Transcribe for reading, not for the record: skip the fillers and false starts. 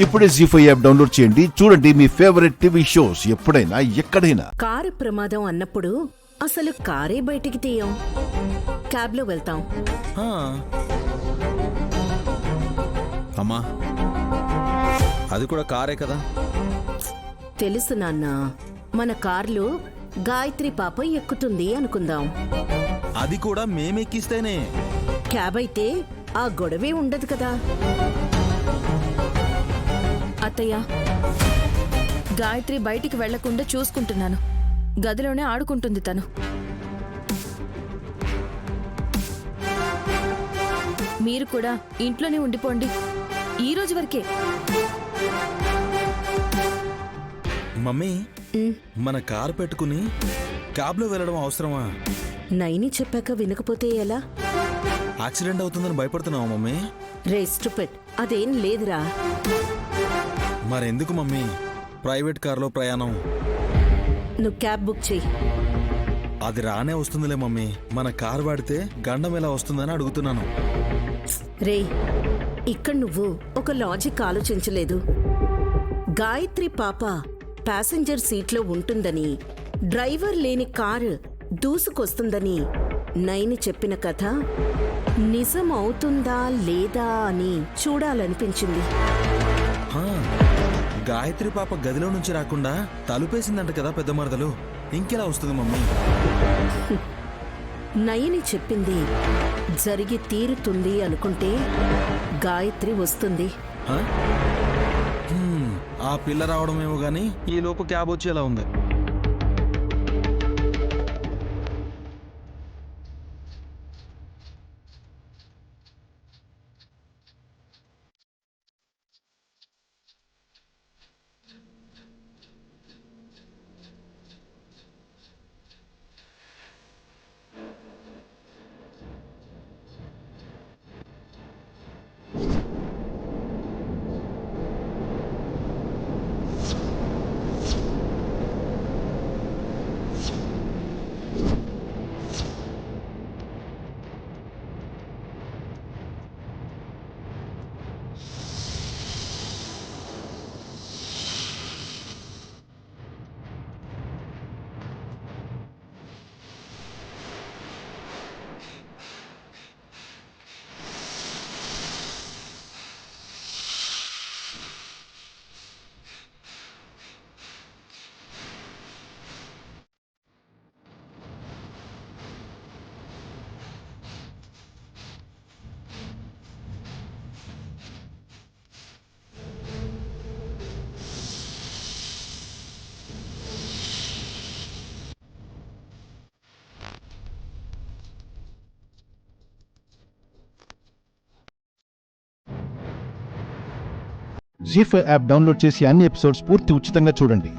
ఇప్పుడే జీ5 app download చేయండి. చూడండి మీ ఫేవరెట్ టీవీ షోస్ ఎప్పుడైనా ఎక్కడైనా. కారు ప్రమాదం అన్నప్పుడు అసలు కారే బయటికి తీయం, క్యాబ్లో వెళ్తాం. అమ్మా, అది కూడా కారే కదా. తెలుసు నాన్న, మన కార్లో గాయత్రి పాప ఎక్కుతుంది అనుకుందాం. అది కూడా మేమెక్కిస్తేనే. క్యాబ్ అయితే ఆ గొడవే ఉండదు కదా. అత్తయ్య, గాయత్రి బయటికి వెళ్లకుండా చూసుకుంటున్నాను. గదిలోనే ఆడుకుంటుంది తను. మీరు కూడా ఇంట్లోనే ఉండిపోండి, ఈ రోజు వరకే. మమ్మీ, మన కారు పెట్టుకుని క్యాబ్లో వెళ్ళడం అవసరమా? నైని చెప్పాక వినకపోతే ఎలా? యాక్సిడెంట్ అవుతుందని భయపడుతున్నావా మమ్మీ? రెస్ట్ అదేం లేదురా. మరెందుకు మమ్మీ ప్రైవేట్ కారులో ప్రయాణం? నువ్వు క్యాబ్ బుక్ చెయ్యి. అది రానే వస్తుందిలే మమ్మీ. మన కారు వాడితే గండం ఎలా వస్తుందని అడుగుతున్నాను. రే, ఇక్కడ నువ్వు ఒక లాజిక్ ఆలోచించలేదు. గాయత్రి పాప ప్యాసింజర్ సీట్లో ఉంటుందని, డ్రైవర్ లేని కారు దూసుకొస్తుందని నైని చెప్పిన కథ నిజం అవుతుందా లేదా అని చూడాలనిపించింది. గాయత్రి పాప గదిలో నుంచి రాకుండా తలుపేసిందంట కదా పెద్ద మరదలు. ఇంకెలా వస్తుంది మమ్మీ? నయని చెప్పింది జరిగి తీరుతుంది అనుకుంటే గాయత్రి వస్తుంది. ఆ పిల్ల రావడమేమో గానీ ఈ లోపు క్యాబ్ వచ్చేలా ఉంది. జీ5 యాప్ డౌన్లోడ్ చేసి అన్ని ఎపిసోడ్స్ పూర్తి ఉచితంగా చూడండి.